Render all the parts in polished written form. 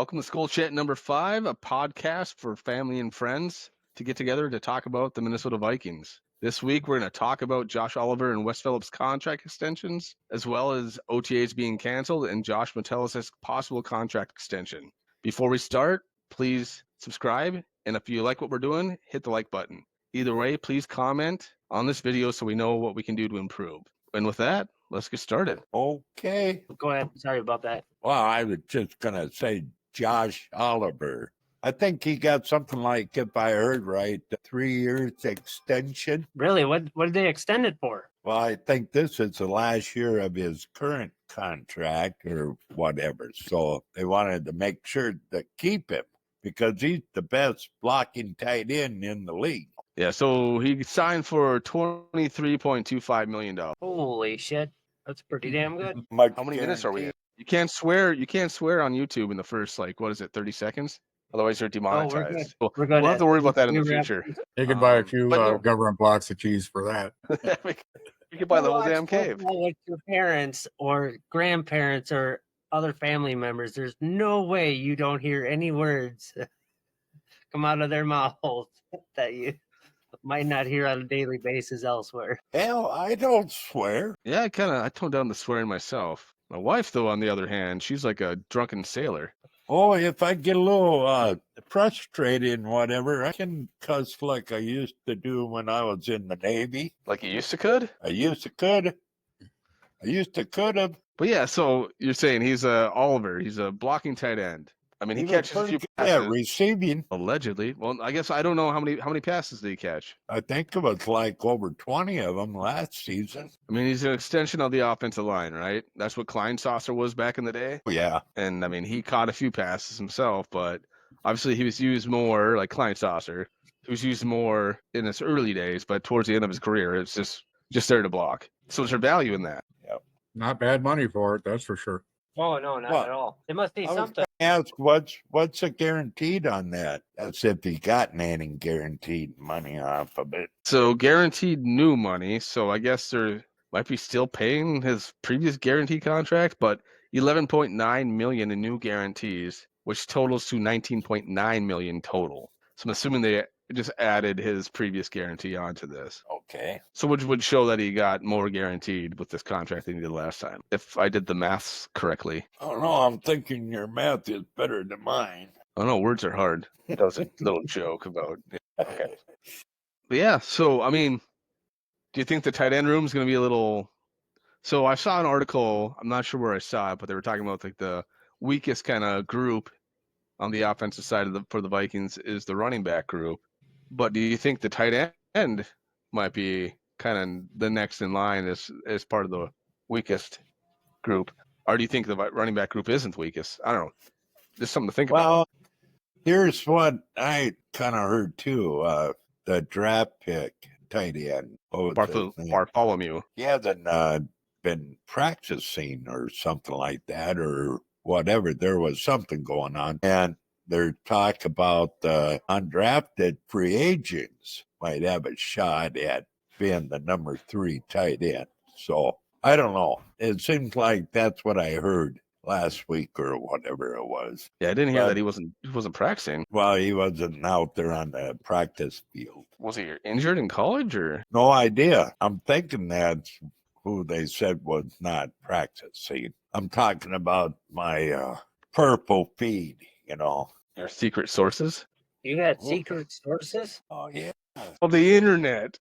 Welcome to Skol Chat number 5, a podcast for family and friends to get together to talk about the Minnesota Vikings. This week, we're going to talk about Josh Oliver and Wes Phillips contract extensions, as well as OTAs being canceled and Josh Metellus' possible contract extension. Before we start, please subscribe, and if you like what we're doing, hit the like button. Either way, please comment on this video so we know what we can do to improve. And with that, let's get started. Okay. Go ahead. Sorry about that. Well, I was just going to say Josh Oliver. I think he got something like, if I heard right, 3 years extension. Really? What did they extend it for? Well, I think this is the last year of his current contract or whatever. So they wanted to make sure to keep him because he's the best blocking tight end in the league. Yeah, so he signed for $23.25 million. Holy shit. That's pretty damn good. How many minutes are we in? You can't swear on YouTube in the first, 30 seconds? Otherwise, you're demonetized. We're good. We'll have to worry about that in the future. You can buy a few but- government blocks of cheese for that. You can buy the whole damn Watch cave. football with your parents or grandparents or other family members. There's no way you don't hear any words come out of their mouths that you might not hear on a daily basis elsewhere. Hell, I don't swear. Yeah, I toned down the swearing myself. My wife, though, on the other hand, she's like a drunken sailor. Oh, if I get a little frustrated and whatever, I can cuss like I used to do when I was in the Navy. Like you used to could? I used to could have. But yeah, so you're saying he's Oliver. He's a blocking tight end. I mean, he catches a few passes. Yeah, receiving. Allegedly. Well, I guess I don't know how many passes did he catch. I think it was like over 20 of them last season. I mean, he's an extension of the offensive line, right? That's what Kleinsasser was back in the day. Yeah. And I mean, he caught a few passes himself, but obviously he was used more like Kleinsasser. He was used more in his early days, but towards the end of his career, it's just there to block. So is there value in that? Yep. Not bad money for it, that's for sure. Oh, no, not at all. It must be something. Ask what's the guaranteed on that? That's if he gotten any guaranteed money off of it. So guaranteed new money. So I guess there might be still paying his previous guaranteed contract, but $11.9 million in new guarantees, which totals to $19.9 million total. So I'm assuming they just added his previous guarantee onto this. Okay. So which would show that he got more guaranteed with this contract than he did last time, if I did the maths correctly. I don't know. I'm thinking your math is better than mine. Oh no, words are hard. That was a little joke about. Okay. But yeah, so I mean, do you think the tight end room is going to be a little? So I saw an article. I'm not sure where I saw it, but they were talking about like the weakest kind of group on the offensive side for the Vikings is the running back group. But do you think the tight end might be kind of the next in line as part of the weakest group? Or do you think the running back group isn't the weakest? I don't know. Just something to think about. Well, here's what I kind of heard too. The draft pick tight end. Bartholomew. He hasn't been practicing or something like that or whatever. There was something going on. And there's talk about undrafted free agents might have a shot at being the number 3 tight end. So I don't know. It seems like that's what I heard last week or whatever it was. Yeah, I didn't hear that he wasn't practicing. Well, he wasn't out there on the practice field. Was he injured in college or? No idea. I'm thinking that's who they said was not practicing. I'm talking about my purple feed, you know. Your secret sources? You got secret sources? Oh, yeah. Well, the internet.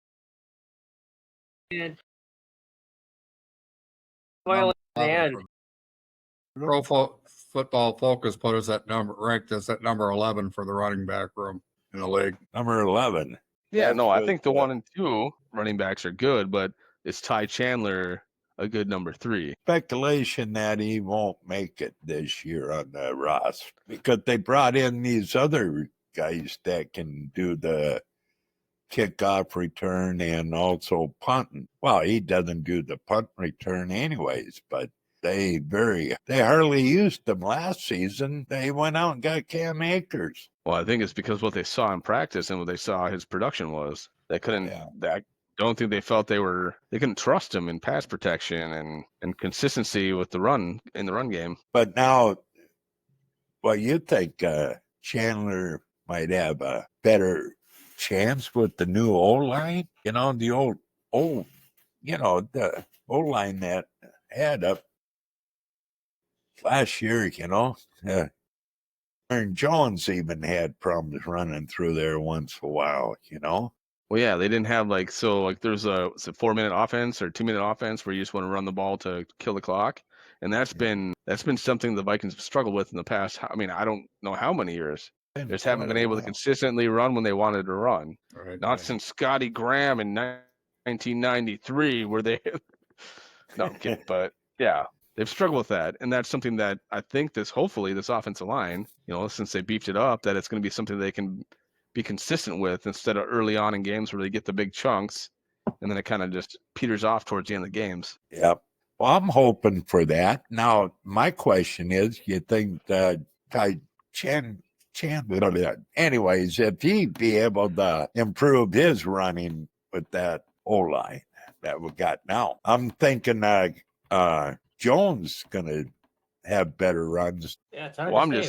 And well, man. Football Focus put us ranked us at number 11 for the running back room in the league. Number 11. Yeah, That's no, I good. think the 1 and 2 running backs are good, but is Ty Chandler a good number 3? Speculation that he won't make it this year on the roster because they brought in these other guys that can do the kickoff return and also punting. Well, he doesn't do the punt return anyways, but they hardly used him last season. They went out and got Cam Akers. Well, I think it's because what they saw in practice and what they saw his production was. They couldn't. I don't think they felt they couldn't trust him in pass protection and consistency with the run in the run game. But now Well, you think Chandler might have a better chance with the new O-line? You know, the old, the O-line that had up last year, Aaron Jones even had problems running through there once in a while, Well, yeah, they didn't have there's a 4-minute offense or 2-minute offense where you just want to run the ball to kill the clock, and that's been something the Vikings have struggled with in the past. I mean, I don't know how many years. They just haven't been able to consistently run when they wanted to run. Right. Not since Scotty Graham in 1993, where they. No, I'm kidding, but yeah, they've struggled with that, and that's something that I think hopefully this offensive line, since they beefed it up, that it's going to be something they can be consistent with instead of early on in games where they get the big chunks, and then it kind of just peters off towards the end of the games. Yep. Well, I'm hoping for that. Now, my question is, you think Ty Chandler, anyways, if he'd be able to improve his running with that O-line that we got now, I'm thinking Jones going to have better runs. Yeah, it's hard Well, to I'm say.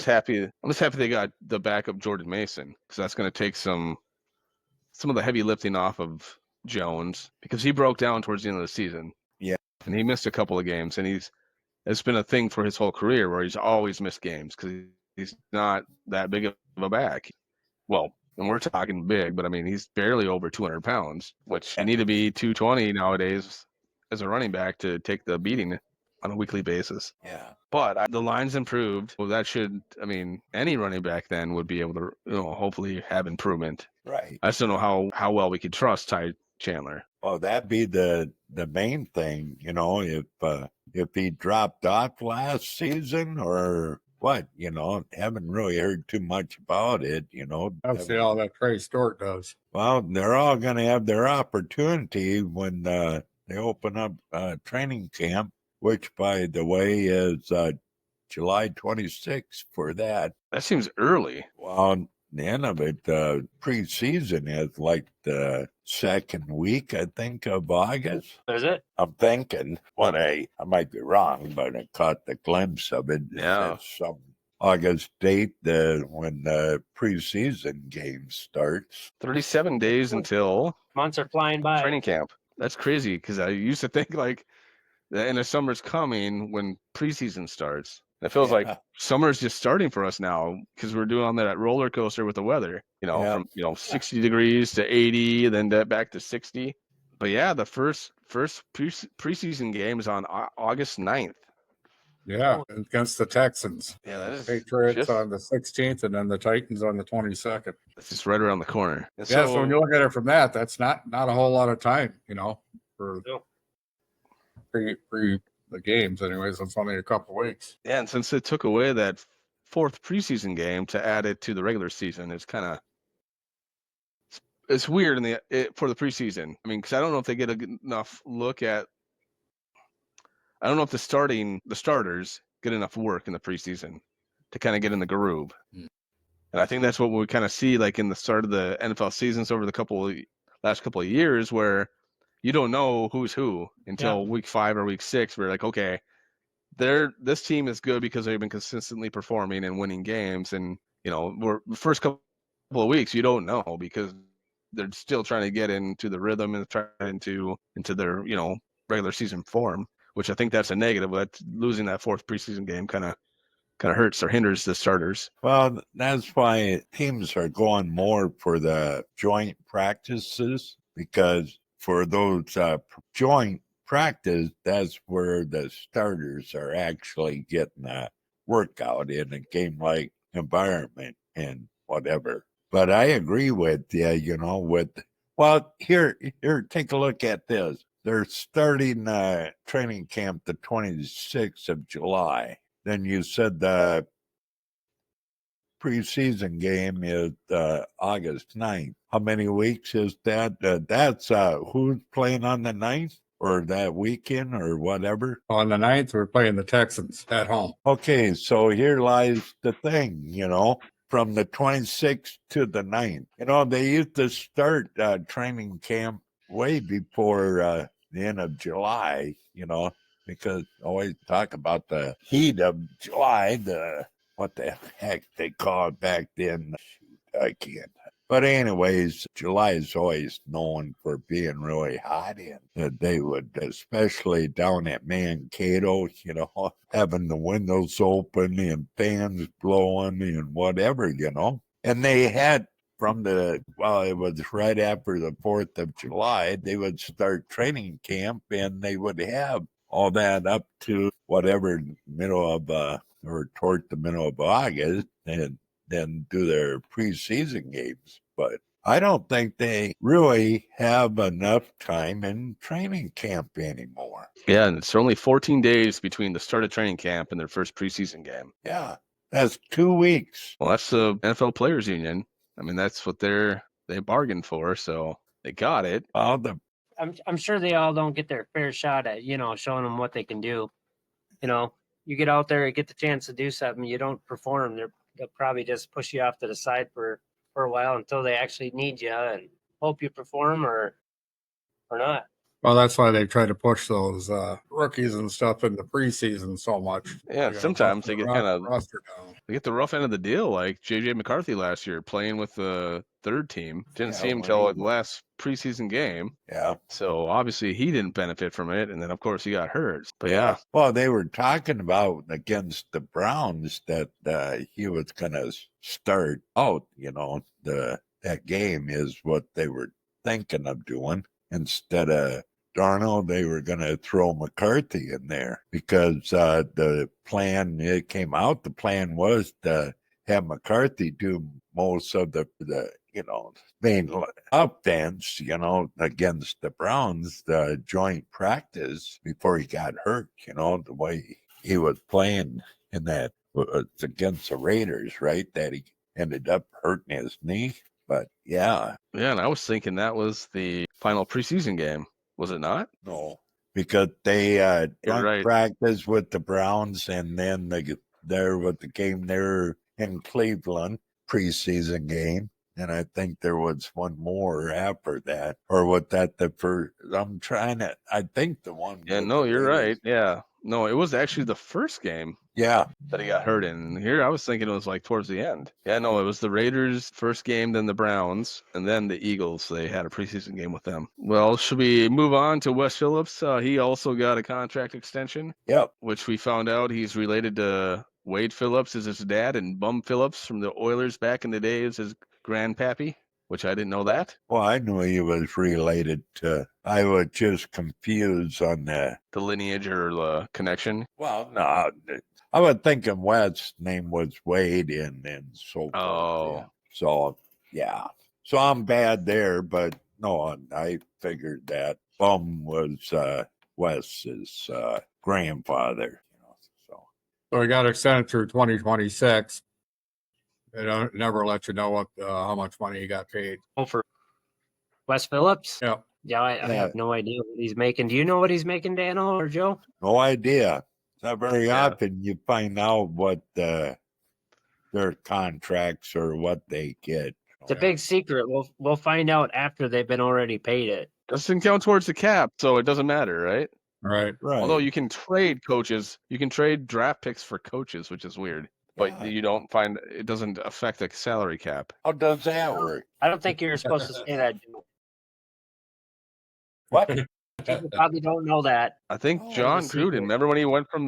just happy they got the backup Jordan Mason, because that's going to take some of the heavy lifting off of Jones, because he broke down towards the end of the season. Yeah. And he missed a couple of games, and it's been a thing for his whole career where he's always missed games because he's not that big of a back. Well, and we're talking big, but I mean, he's barely over 200 pounds, which you need to be 220 nowadays as a running back to take the beating on a weekly basis. Yeah. But the line's improved. Well, that should, any running back then would be able to, hopefully have improvement. Right. I just don't know how well we could trust Ty Chandler. Well, that'd be the main thing, if he dropped off last season or what, haven't really heard too much about it, I'll see how that Trey Stewart does. Well, they're all going to have their opportunity when they open up training camp, which, by the way, is July 26th for that. That seems early. Well, the end of it, preseason is like the second week, I think, of August. Is it? I'm thinking, I might be wrong, but I caught the glimpse of it. Yeah. It's some August date when the preseason game starts. 37 days until Months are flying by. training camp. That's crazy, because I used to think like the end of summer's coming when preseason starts. It feels like summer's just starting for us now, because we're doing on that roller coaster with the weather, from 60 degrees to 80, then back to 60. But yeah, the first preseason game is on August 9th. Yeah, against the Texans. Yeah, that is Patriots on the 16th, and then the Titans on the 22nd. That's just right around the corner. And Yeah, so when you look at it from that, that's not a whole lot of time, for pre the games. Anyways, it's only a couple weeks. Yeah, and since it took away that fourth preseason game to add it to the regular season, it's kind of weird for the preseason. I mean, because I don't know if they get enough look at. I don't know if the starters get enough work in the preseason to kind of get in the groove. And I think that's what we kind of see like in the start of the NFL seasons over the last couple of years, where you don't know who's who until week 5 or week 6. We're like, okay, this team is good because they've been consistently performing and winning games. And, we're the first couple of weeks, you don't know, because they're still trying to get into the rhythm and trying into their, regular season form, which I think that's a negative. That losing that fourth preseason game kind of hurts or hinders the starters. Well, that's why teams are going more for the joint practices, because for those joint practice, that's where the starters are actually getting a workout in a game-like environment and whatever. But I agree with you, here, take a look at this. They're starting training camp the 26th of July. Then you said the preseason game is August 9th. How many weeks is that? That's who's playing on the 9th or that weekend or whatever? On the 9th, we're playing the Texans at home. Okay, so here lies the thing, from the 26th to the 9th. They used to start training camp way before the end of July, because I always talk about the heat of July, the what the heck they call it back then. Shoot, I can't. But anyways, July is always known for being really hot in. They would, especially down at Mankato, having the windows open and fans blowing and whatever, And they had it was right after the 4th of July, they would start training camp and they would have all that up to whatever middle of, or toward the middle of August, and then do their preseason games. But I don't think they really have enough time in training camp anymore. Yeah, and it's only 14 days between the start of training camp and their first preseason game. Yeah, that's 2 weeks. Well, that's the NFL Players Union. I mean, that's what they bargained for, so they got it. Well, I'm sure they all don't get their fair shot at, showing them what they can do. You get out there and get the chance to do something, you don't perform, they'll probably just push you off to the side for a while until they actually need you and hope you perform or not. Well, that's why they try to push those rookies and stuff in the preseason so much. Yeah, sometimes they get roster down. They get the rough end of the deal, like J.J. McCarthy last year, playing with the third team. Didn't see him until the last preseason game. Yeah. So obviously he didn't benefit from it, and then of course he got hurt. But yeah. Well, they were talking about against the Browns that he was going to start out. That game is what they were thinking of doing. Instead of Darnold, they were going to throw McCarthy in there because the plan was to have McCarthy do most of the main offense, against the Browns, the joint practice before he got hurt, the way he was playing in that against the Raiders, right? That he ended up hurting his knee. But yeah. Yeah, and I was thinking that was the final preseason game. Was it not? No, because they right. practice with the Browns, and then there with the game there in Cleveland, preseason game. And I think there was one more after that, or what that the first. I think the one. Yeah, no, you're right. Yeah, no, it was actually the first game. Yeah, that he got hurt in. Here, I was thinking it was like towards the end. Yeah, no, it was the Raiders' first game, then the Browns, and then the Eagles. They had a preseason game with them. Well, should we move on to Wes Phillips? He also got a contract extension. Yep. Which we found out he's related to Wade Phillips as his dad, and Bum Phillips from the Oilers back in the day as his grandpappy, which I didn't know that. Well, I knew he was related to. I was just confused on the lineage or the connection. Well, no. I was thinking Wes' name was Wade and so forth. Oh. Yeah. So, yeah. So I'm bad there, but no, I figured that Bum was Wes's grandfather. So he got extended through 2026. They don't never let you know what how much money he got paid. Oh, for Wes Phillips? Yeah. Yeah, I have no idea what he's making. Do you know what he's making, Daniel or Joe? No idea. Not very often you find out what their contracts or what they get. It's a big secret. We'll find out after they've been already paid it. Doesn't count towards the cap, so it doesn't matter, right? Right. Although you can trade coaches, you can trade draft picks for coaches, which is weird. But you don't find it doesn't affect the salary cap. How does that work? I don't think you're supposed to say that, Joe. What? People probably don't know that. I think John Gruden. Remember when he went from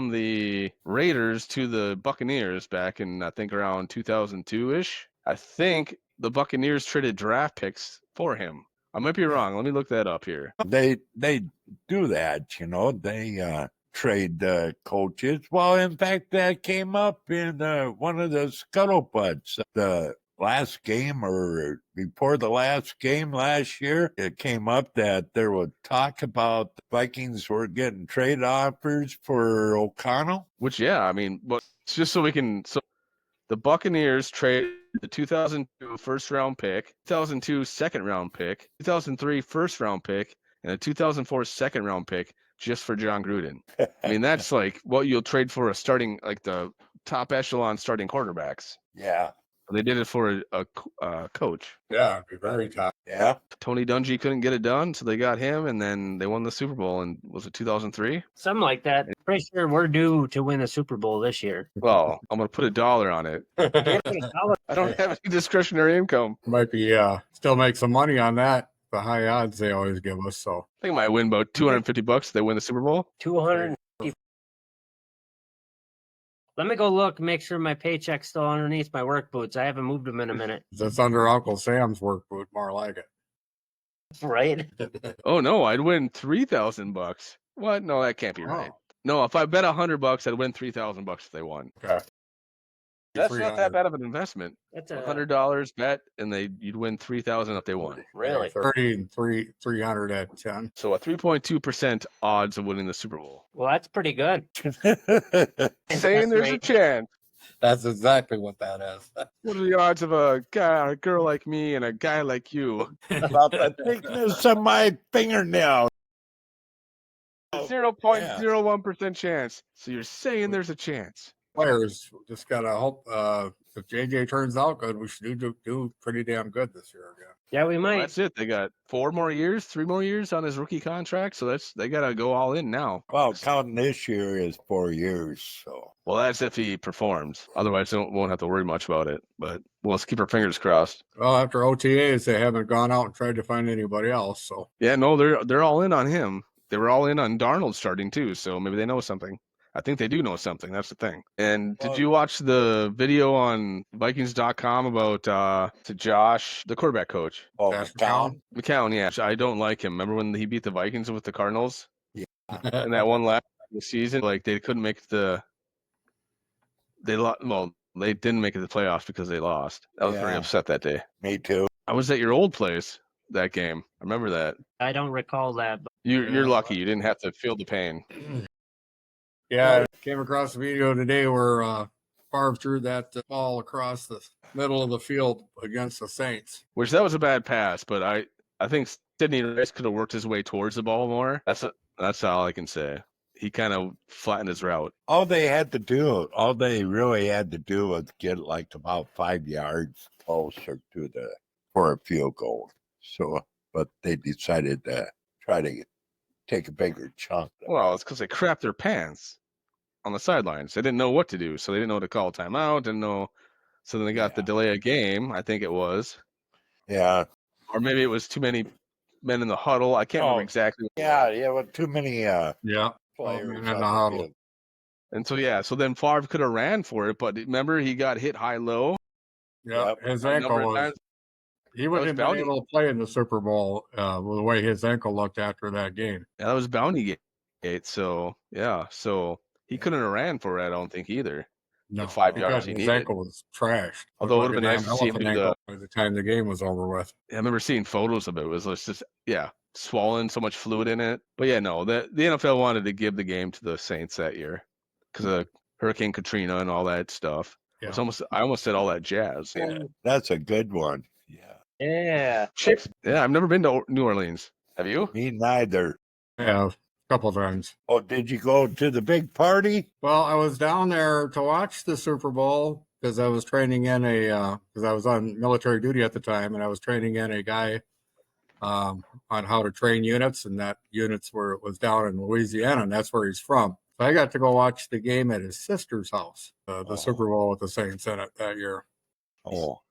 the Raiders to the Buccaneers back in I think around 2002-ish. I think the Buccaneers traded draft picks for him. I might be wrong. Let me look that up here. They do that, They trade coaches. Well, in fact, that came up in one of the scuttlebutts. The last game or before the last game last year, it came up that there was talk about the Vikings were getting trade offers for O'Connell. Which, yeah, I mean, but just so the Buccaneers traded the 2002 first-round pick, 2002 second-round pick, 2003 first-round pick, and a 2004 second-round pick just for John Gruden. I mean, that's like what you'll trade for a starting, like the top echelon starting quarterbacks. Yeah. They did it for a coach. Yeah, it'd be very tough. Yeah. Tony Dungy couldn't get it done, so they got him, and then they won the Super Bowl. And was it 2003? Something like that. Pretty sure we're due to win the Super Bowl this year. Well, I'm gonna put $1 on it. I don't have any discretionary income. Might be still make some money on that. The high odds they always give us. So I think I might win about $250 if they win the Super Bowl. 200. Let me go look, make sure my paycheck's still underneath my work boots. I haven't moved them in a minute. it's under Uncle Sam's work boot, more like it. Right? Oh no, I'd win $3,000. What? No, that can't be right. No, if I bet $100, I'd win $3,000 if they won. Okay. That's not that bad of an investment. That's $100 bet, and you'd win $3,000 if they won. Really? 30 and 300 at 10. So a 3.2% odds of winning the Super Bowl. Well, that's pretty good. Saying there's a chance. That's exactly what that is. What are the odds of a girl like me and a guy like you? About the thickness of my fingernail. 0.01% chance. So you're saying there's a chance. Players just gotta hope if JJ turns out good, we should do pretty damn good this year again. Yeah, we Well, might. that's it. They got 3 more years on his rookie contract. So they got to go all in now. Well, counting this year is 4 years. So, Well, that's if he performs. Otherwise, won't have to worry much about it. But let's keep our fingers crossed. Well, after OTAs, they haven't gone out and tried to find anybody else. So Yeah, no, they're all in on him. They were all in on Darnold starting too. So maybe they know something. I think they do know something. That's the thing. And did you watch the video on Vikings.com about to Josh, the quarterback coach? oh, Josh McCown? McCown, yeah. I don't like him. Remember when he beat the Vikings with the Cardinals? Yeah. And that one last the season, like they couldn't make they didn't make it to the playoffs because they lost. I was very Yeah. upset that day. Me too. I was at your old place that game. I remember that. I don't recall that. But You're lucky you didn't have to feel the pain. yeah, I came across a video today where Favre threw that ball across the middle of the field against the Saints. Which that was a bad pass, but I think Sidney Rice could have worked his way towards the ball more. That's all I can say. He kind of flattened his route. All they really had to do was get like about 5 yards closer for a field goal. So, but they decided to try to take a bigger chunk. Well, it's because they crapped their pants on the sidelines. They didn't know what to do, so they didn't know to call timeout. Didn't know. So then they got the delay of game. I think it was. Yeah. Or maybe it was too many men in the huddle. I can't remember exactly. Yeah, with too many players in on the the huddle. field. And so then Favre could have ran for it, but remember he got hit high-low. Yeah, Yep. his a ankle number of was. times. He wouldn't have been bounty. able to play in the Super Bowl with the way his ankle looked after that game. Yeah, that was bounty gate. So yeah, so he couldn't have ran for it. I don't think either. No, 5 yards because he his needed. ankle was trashed. Although it Looked would have like been a nice to see him damn do elephant ankle by the time the game was over with. I remember seeing photos of it. It was just swollen, so much fluid in it. But yeah, no, the NFL wanted to give the game to the Saints that year because of Hurricane Katrina and all that stuff. Yeah. I almost said all that jazz. Yeah, that's a good one. yeah. Chips. Yeah, I've never been to New Orleans. Have you? Me neither. Yeah, a couple of times. Oh, did you go to the big party? Well, I was down there to watch the Super Bowl because I was training in because I was on military duty at the time, and I was training in a guy on how to train units, and that was down in Louisiana, and that's where he's from. So I got to go watch the game at his sister's house, the Super Bowl with the Saints in it that year. Oh,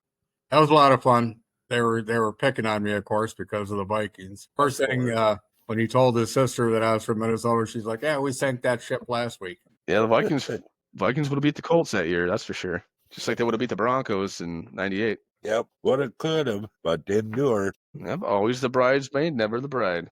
That was a lot of fun. They were picking on me, of course, because of the Vikings. First thing, when he told his sister that I was from Minnesota, she's like, "Yeah, we sank that ship last week." Yeah, the Vikings would have beat the Colts that year. That's for sure. Just like they would have beat the Broncos in '98. yep. Would have, could have, but didn't do her. Yep, always the bridesmaid, never the bride.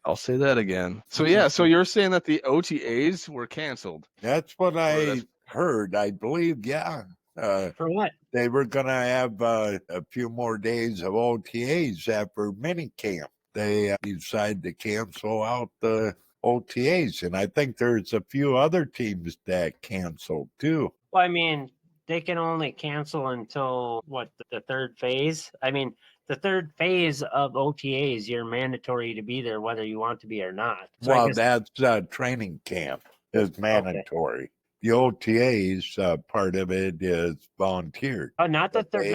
I'll say that again. So yeah, so you're saying that the OTAs were canceled? That's what I heard. I believe, yeah. For what? They were going to have a few more days of OTAs after minicamp. They decided to cancel out the OTAs, and I think there's a few other teams that canceled too. Well, I mean, they can only cancel until the third phase. I mean, the third phase of OTAs, you're mandatory to be there whether you want to be or not. So Well, that's training camp is mandatory. the OTAs part of it is volunteered. Not the But third, they-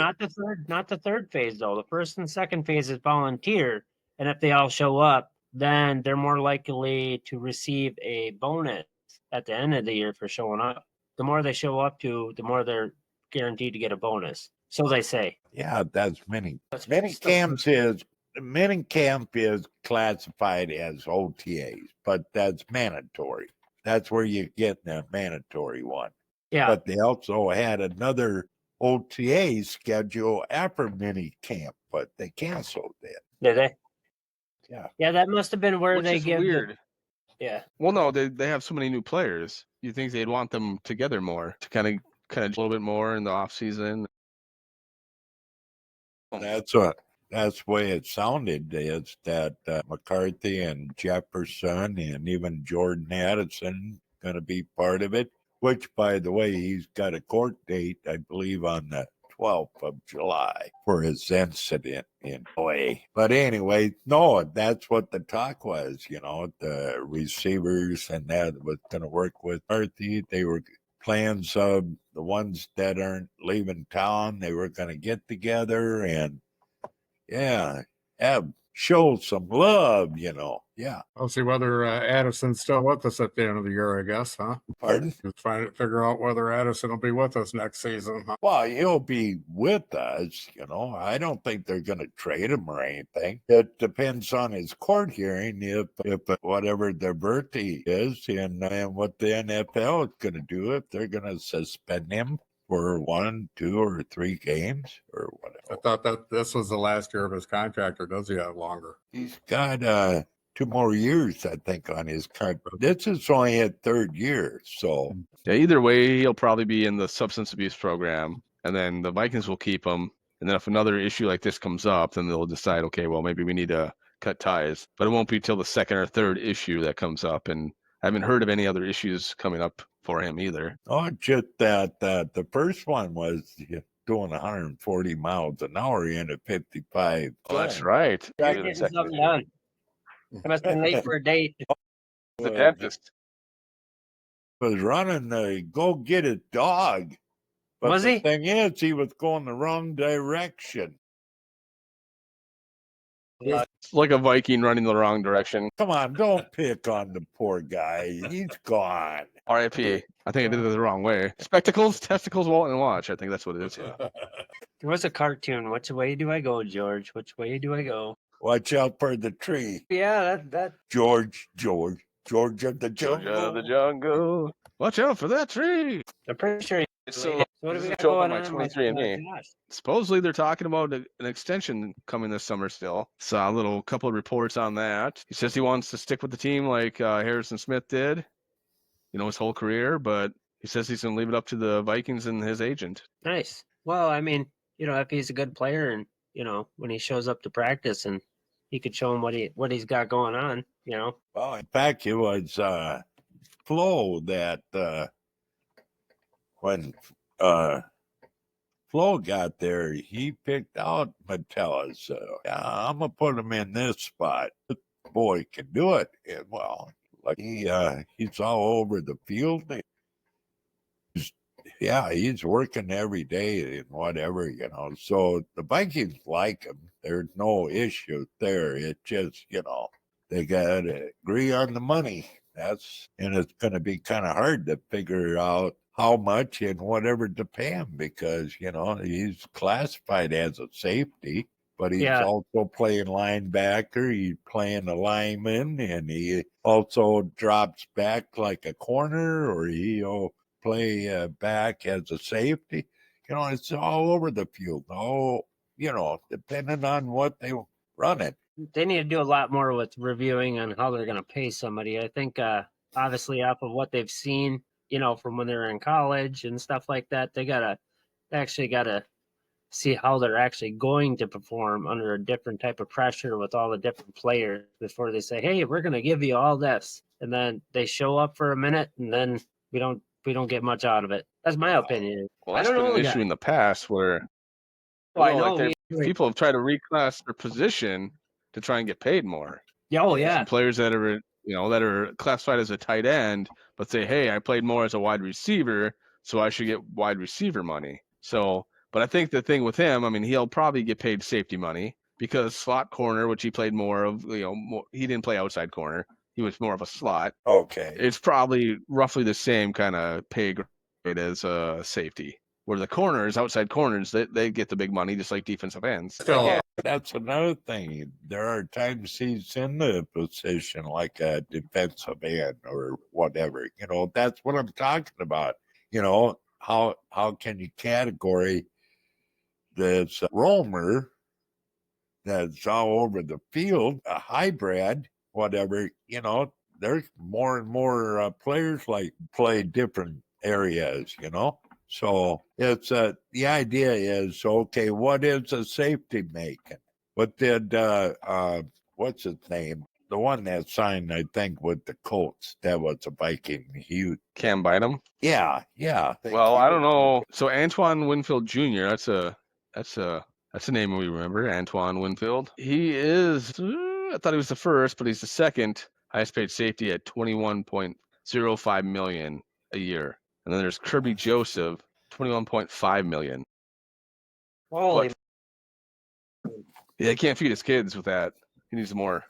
not the third phase though. The first and second phase is volunteer, and if they all show up, then they're more likely to receive a bonus at the end of the year for showing up. The more they show up to, the more they're guaranteed to get a bonus. So they say. Yeah, that's mini. That's Mini still- camps is mini camp is classified as OTAs, but that's mandatory. That's where you get the mandatory one. Yeah, But they also had another OTA schedule after mini camp, but they canceled it. did they? Yeah. Yeah, that must have been where Which they is give. weird. Yeah, Well, no, they have so many new players. You think they'd want them together more to kind of a little bit more in the off season. That's the way it sounded. Is that McCarthy and Jefferson and even Jordan Addison going to be part of it? Which, by the way, he's got a court date, I believe, on the 12th of July for his incident in OA. But anyway, no, that's what the talk was. The receivers and that was going to work with McCarthy. They were plans of the ones that aren't leaving town. They were going to get together and show some love, Yeah. I'll see whether Addison's still with us at the end of the year, I guess, huh? Pardon? Just figure out whether Addison will be with us next season, huh? Well, he'll be with us, I don't think they're going to trade him or anything. It depends on his court hearing if whatever the verdict is and what the NFL is going to do, if they're going to suspend him for 1, 2, or 3 games or whatever. I thought that this was the last year of his contract, or does he have longer? He's got 2 more years, I think, on his contract. This is only his 3rd year, so Yeah, either way, he'll probably be in the substance abuse program, and then the Vikings will keep him. And then if another issue like this comes up, then they'll decide, okay, well, maybe we need to cut ties. But it won't be till the 2nd or 3rd issue that comes up, and I haven't heard of any other issues coming up for him either. just that the first one was doing 140 miles an hour in a 55. Oh, that's right. start He was getting something done. I must have been late for a date. the dentist. Was running to go get his dog. But Was the he? thing is, he was going the wrong direction. It's like a Viking running the wrong direction. Come on, don't pick on the poor guy. He's gone. R.I.P. I think I did it the wrong way. Spectacles, testicles, wallet, and watch. I think that's what it is. Yeah. There was a cartoon. Which way do I go, George? Which way do I go? Watch out for the tree. Yeah, that George of the jungle. Georgia of the jungle. Watch out for that tree. I'm pretty sure. So What do this we is got show up going on my on? 23andMe. Gosh. Supposedly they're talking about an extension coming this summer still. Saw a couple of reports on that. He says he wants to stick with the team like Harrison Smith did, his whole career, but he says he's going to leave it up to the Vikings and his agent. Nice. Well, I mean, if he's a good player and, when he shows up to practice and he could show him what he's got going on, Well, in fact, it was Flo that when Flo got there, he picked out Metella. So I'm gonna put him in this spot. This boy can do it. And well, like he's all over the field. He's working every day and whatever, So the Vikings like him. There's no issue there. It just, they got to agree on the money. And it's going to be kind of hard to figure out how much and whatever to pay him because, he's classified as a safety, but he's also playing linebacker. He's playing a lineman and he also drops back like a corner or he'll play back as a safety. It's all over the field. Depending on what they run it. they need to do a lot more with reviewing on how they're going to pay somebody. I think, obviously, off of what they've seen, from when they're in college and stuff like that, they actually got to see how they're actually going to perform under a different type of pressure with all the different players before they say, "Hey, we're going to give you all this," and then they show up for a minute and then we don't get much out of it. That's my opinion. Well, I that's don't been know an the issue guy. in the past where Well, I know people have tried to reclass their position to try and get paid more. Oh Some yeah. players that are that are classified as a tight end, but but say, hey, I played more as a wide receiver, so I should get wide receiver money. So, but I think the thing with him, I mean, he'll probably get paid safety money because slot corner, which he played more of, he didn't play outside corner. He was more of a slot. Okay. It's probably roughly the same kind of pay grade as a safety. Where the corners, outside corners, they get the big money just like defensive ends. Still, Yeah, that's another thing. There are times he's in the position like a defensive end or whatever. That's what I'm talking about. How can you category this roamer that's all over the field, a hybrid, whatever? There's more and more players like play different areas. So it's the idea is, okay, what is a safety making? What did what's his name? The one that signed, I think, with the Colts. That was a Viking. Cam Bynum. Yeah. Well, I don't know. So Antoine Winfield Jr. That's a name we remember. Antoine Winfield. He is. I thought he was the first, but he's the second highest paid safety at $21.05 million a year. And then there's Kirby Joseph, $21.5 million. Holy, Yeah, he can't feed his kids with that. He needs more.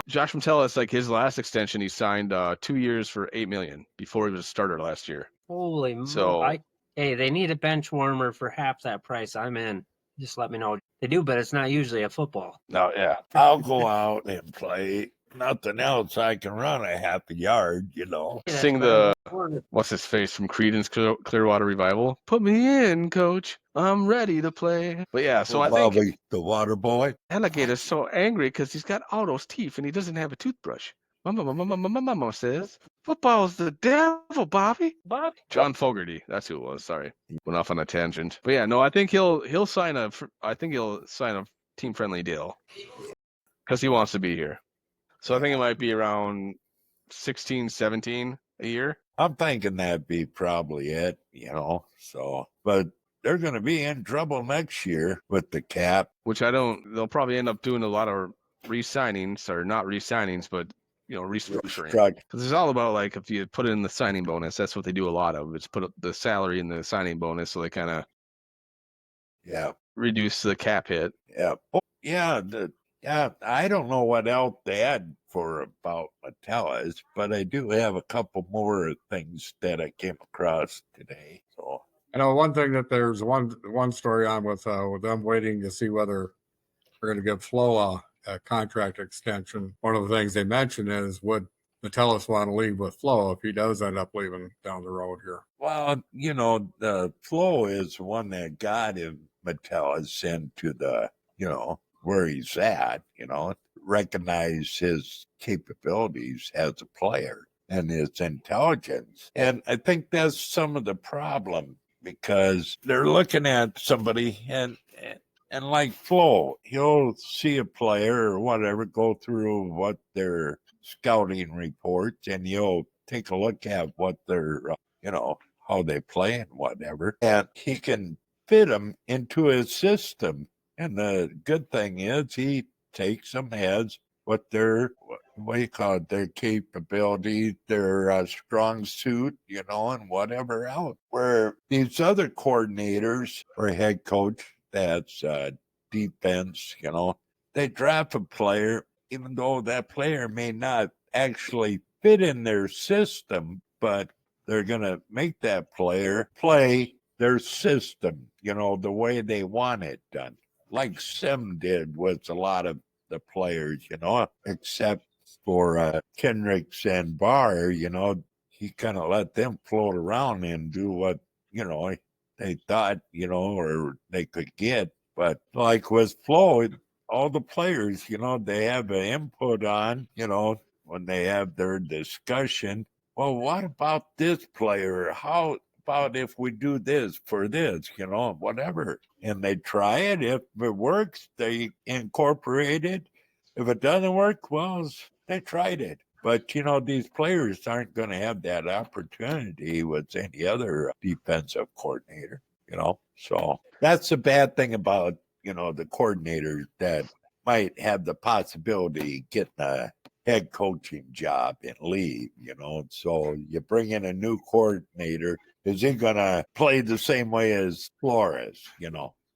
Josh Metellus, like his last extension, he signed 2 years for $8 million before he was a starter last year. holy. So Hey, they need a bench warmer for half that price. I'm in. Just let me know. They do, but it's not usually a football. no, yeah. I'll go out and play. Nothing else. I can run a half a yard. Sing the what's his face from Creedence Clearwater Revival. Put me in, coach. I'm ready to play. But yeah, so I think Bobby, the water boy. Alligator's so angry because he's got all those teeth and he doesn't have a toothbrush. Mama says football's the devil, Bobby. John Fogerty, that's who it was. Sorry, went off on a tangent. But yeah, no, I think he'll sign a team friendly deal because he wants to be here. So I think it might be around 16, 17 a year. I'm thinking that'd be probably it, so, but they're going to be in trouble next year with the cap. Which they'll probably end up doing a lot of re-signings, or not re-signings, but, restructuring. Because it's all about, like, if you put in the signing bonus, that's what they do a lot of. It's put the salary in the signing bonus so they kind of reduce the cap hit. Yeah. Oh, yeah. I don't know what else they had for about Metellus, but I do have a couple more things that I came across today. So I know one thing that there's one story on with them waiting to see whether they're going to give Flo a contract extension. One of the things they mentioned is, would Metellus want to leave with Flo if he does end up leaving down the road here? Well, the Flo is one that got him Metellus into the, where he's at, recognize his capabilities as a player and his intelligence. And I think that's some of the problem, because they're looking at somebody and like Flo, he'll see a player or whatever, go through what their scouting reports, and he'll take a look at what their, how they play and whatever, and he can fit them into his system. And the good thing is he takes them as what their, what do you call it, their capability, their strong suit, and whatever else. Where these other coordinators or head coach that's defense, they draft a player, even though that player may not actually fit in their system, but they're going to make that player play their system, the way they want it done. Like Sim did with a lot of the players, except for Kendricks and Barr, he kind of let them float around and do what, they thought, or they could get. But like with Flo, all the players, they have an input on, when they have their discussion. Well, what about this player? How about if we do this for this, whatever. And they try it. If it works, they incorporate it. If it doesn't work, well, they tried it. But, these players aren't going to have that opportunity with any other defensive coordinator, So that's the bad thing about, the coordinators that might have the possibility of getting head coaching job and leave, So you bring in a new coordinator. Is he going to play the same way as Flores,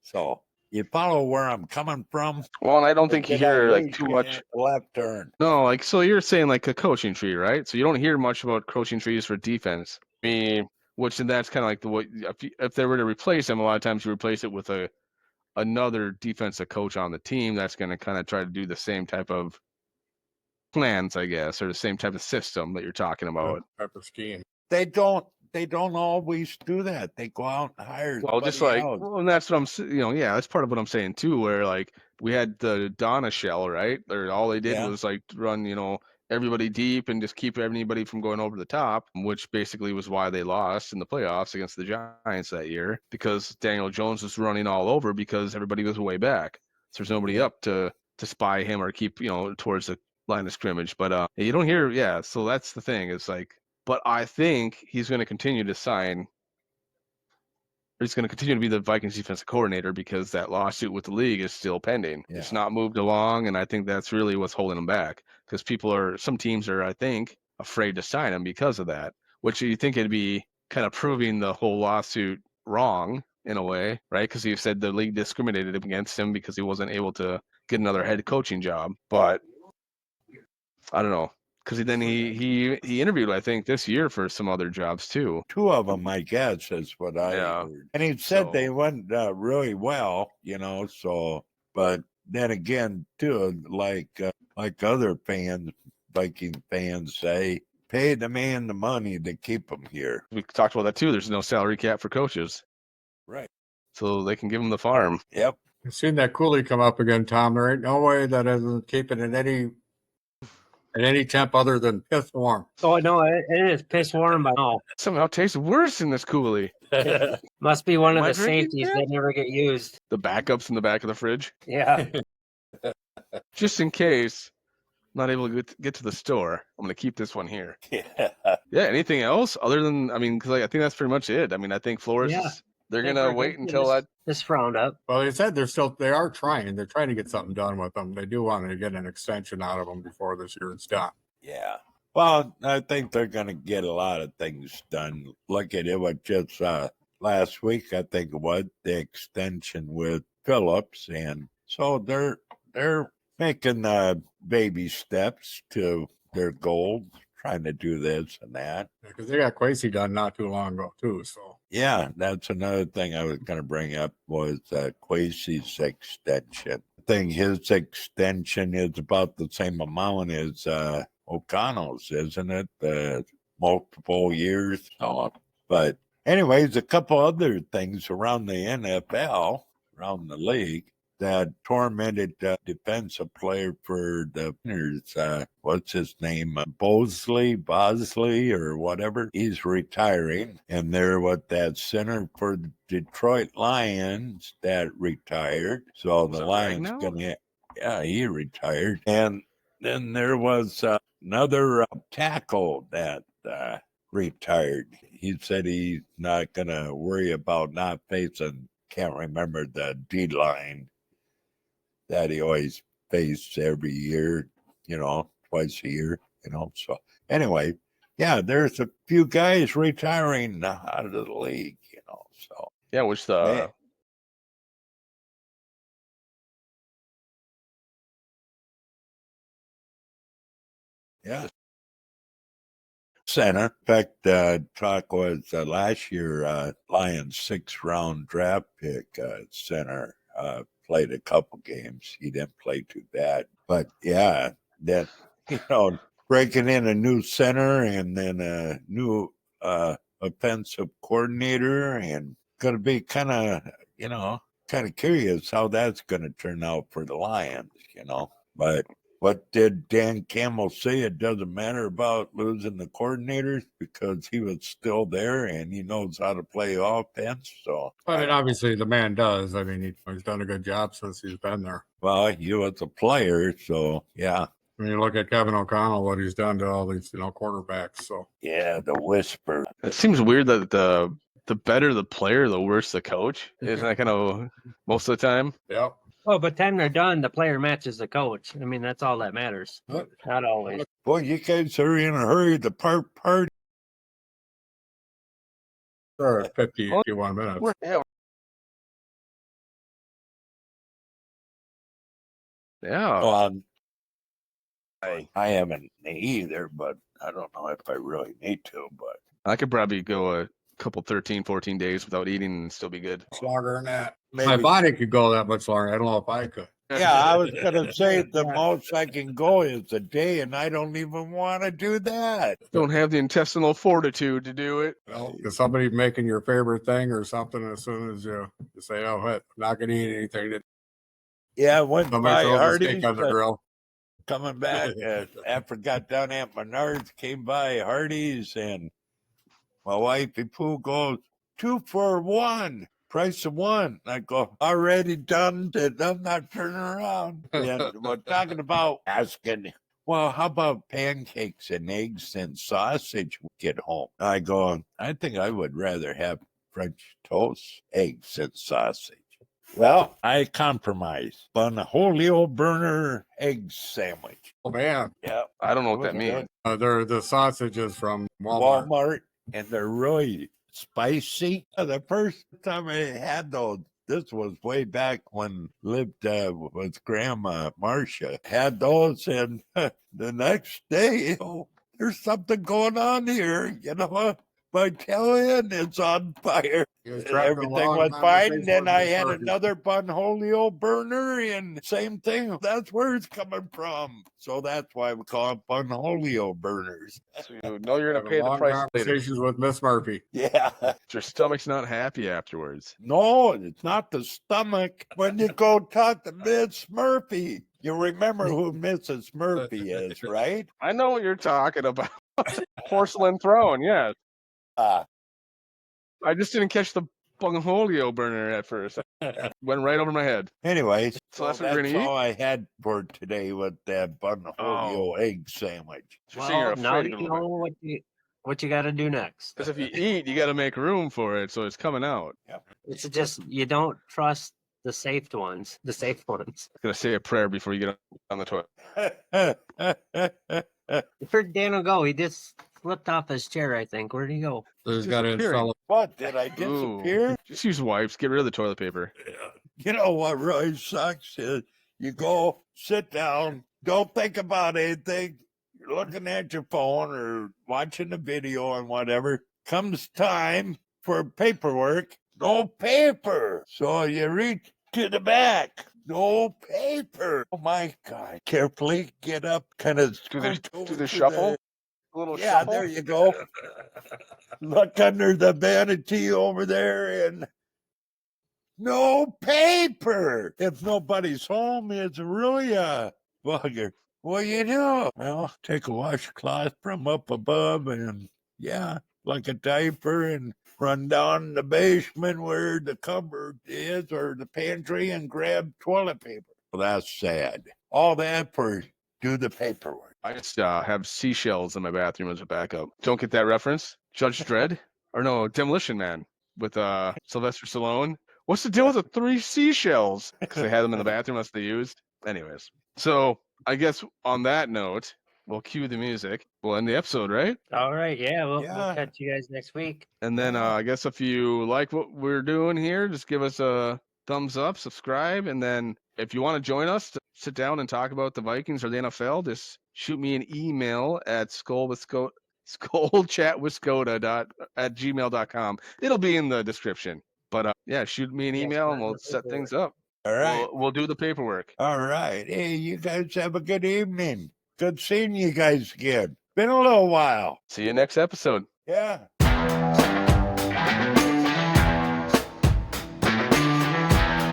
So you follow where I'm coming from? Well, and I don't think you Did I hear like lead too you much. in a left turn? No, like so you're saying like a coaching tree, right? So you don't hear much about coaching trees for defense. I mean, which and that's kind of like the way if they were to replace him, a lot of times you replace it with another defensive coach on the team that's going to kind of try to do the same type of plans, I guess, or the same type of system that you're talking about. Type of scheme. They don't always do that. They go out and hire Well, just somebody like, else. well, and that's what yeah, that's part of what I'm saying too, where like we had the Donna shell, right? Or all they did Yeah. was like run, everybody deep and just keep anybody from going over the top, which basically was why they lost in the playoffs against the Giants that year, because Daniel Jones was running all over because everybody was way back. So there's nobody up to spy him or keep, towards the line of scrimmage. But you don't hear, so that's the thing. It's like, but I think he's going to continue to sign. He's going to continue to be the Vikings defensive coordinator because that lawsuit with the league is still pending. Yeah. It's not moved along, and I think that's really what's holding him back because some teams are, I think, afraid to sign him because of that, which you think it'd be kind of proving the whole lawsuit wrong in a way, right? Because he said the league discriminated against him because he wasn't able to get another head coaching job. But I don't know. Because then he interviewed, I think, this year for some other jobs too. 2 of them, I guess, is what I heard. And he said they went really well, So, but then again, too, like other fans, Viking fans say, pay the man the money to keep him here. We talked about that too. There's no salary cap for coaches, right? So they can give him the farm. Yep. I've seen that Cooley come up again, Tom. There ain't no way that isn't keeping it at any temp other than piss warm. Oh no, it is piss warm by now. Somehow tastes worse in this Cooley. Must be one of Am I the drinking safeties that? that never get used. The backups in the back of the fridge, Yeah. just in case I'm not able to get to the store. I'm gonna keep this one here. Yeah. Yeah. Anything else other than because I think that's pretty much it. I think Flores Yeah. they're gonna wait until that. It's frowned up. Well, they said they are trying. They're trying to get something done with them. They do want to get an extension out of them before this year is done. Yeah. Well, I think they're going to get a lot of things done. Look at it with just last week, I think it was the extension with Phillips, and so they're making baby steps to their goals, trying to do this and that. Because they got Quasey done not too long ago too. So yeah, that's another thing I was going to bring up was Quasey's extension. I think his extension is about the same amount as O'Connell's, isn't it? Multiple years. But anyways, a couple other things around the NFL, around the league, that tormented defensive player for the Winners. What's his name? Bosley, or whatever. He's retiring. And there was that center for the Detroit Lions that retired. So the Lions going to, he retired. And then there was another tackle that retired. He said he's not going to worry about not facing, can't remember the D-line that he always faced every year, twice a year, So anyway, yeah, there's a few guys retiring out of the league, So Yeah, which the yeah. Center. In fact, talk was last year, Lions 6th round draft pick center played a couple games. He didn't play too bad, but yeah, that breaking in a new center and then a new offensive coordinator, and going to be kind of curious how that's going to turn out for the Lions, But what did Dan Campbell say? It doesn't matter about losing the coordinators because he was still there and he knows how to play offense. So, obviously the man does. He's done a good job since he's been there. Well, he was a player, so yeah. When you look at Kevin O'Connell, what he's done to all these, quarterbacks. So yeah, the whisper. It seems weird that the better the player, the worse the coach. Isn't that kind of most of the time? Yep. Oh, but then they're done. The player matches the coach. I mean, that's all that matters. What? Not always. Boy, you guys are in a hurry to party. Sure, 51 minutes. Yeah. Well, I haven't either, but I don't know if I really need to. But I could probably go a couple 13, 14 days without eating and still be good. It's longer than that. My maybe. body could go that much longer. I don't know if I could. Yeah, I was gonna say the Yeah. most I can go is a day, and I don't even want to do that. Don't have the intestinal fortitude to do it. Well, is somebody making your favorite thing or something as soon as you say, oh, what, not going to eat anything? Yeah, I went Somebody by throws a Hardee's steak on the grill. coming back after got down at Menards, came by Hardee's, and my wifey Pooh goes 2 for 1. Price of one. I go, already done it. I'm not turning around. And we're talking about asking, well, how about pancakes and eggs and sausage when we get home? I go, I think I would rather have French toast, eggs, and sausage. Well, I compromised on a Holio burner egg sandwich. Oh, man. Yeah. I don't know what that means. They're the sausages from Walmart. And they're really spicy. The first time I had those, this was way back when lived with Grandma Marcia. Had those, and the next day, there's something going on here. By telling it's on fire. Everything was fine. And then I had another Bunholio burner, and same thing. That's where it's coming from. So that's why we call it Bunholio burners. So you know you're going to Having pay the long price later. conversations with Miss Murphy. Yeah. Your stomach's not happy afterwards. No, it's not the stomach. When you go talk to Miss Murphy, you remember who Mrs. Murphy is, right? I know what you're talking about. Porcelain throne, yeah. I just didn't catch the Bunholio burner at first. Went right over my head. Anyways, So that's what we're gonna eat? all I had for today with that Bunholio egg sandwich. So you're Well, now afraid you of it. know what you got to do next. Because if you eat, you got to make room for it, so it's coming out. It's just you don't trust the safe ones. The safe ones. Gonna say a prayer before you get on the toilet. You heard Daniel go. He just flipped off his chair. I think. Where'd he go? So he's got to Disappearing. install What, did I disappear? Ooh. Just use wipes. Get rid of the toilet paper. You know what really sucks is you go sit down, don't think about anything. You're looking at your phone or watching a video and whatever. Comes time for paperwork, no paper. So you reach to the back, no paper. Oh my God. Carefully get up, kind of Do the shuffle. A little Yeah, shuffle. there you go. Look under the vanity over there and no paper. If nobody's home, it's really a bugger. What do you do? Well, take a washcloth from up above and, like a diaper, and run down the basement where the cupboard is or the pantry and grab toilet paper. Well, that's sad. All that for do the paperwork. I just have seashells in my bathroom as a backup. Don't get that reference? Judge Dredd? Or no, Demolition Man with Sylvester Stallone. What's the deal with the 3 seashells? Because they had them in the bathroom, that's what they used. Anyways, so I guess on that note, we'll cue the music. We'll end the episode, right? All right. Yeah. We'll Yeah. catch you guys next week. And then I guess if you like what we're doing here, just give us a thumbs up, subscribe, and then if you want to join us to sit down and talk about the Vikings or the NFL, just shoot me an email at skolchatwiscota@gmail.com. It'll be in the description. But shoot me an Yes, email and sir. we'll set things up. All right. We'll do the paperwork. All right. Hey, you guys have a good evening. Good seeing you guys again. Been a little while. See you next episode. Yeah.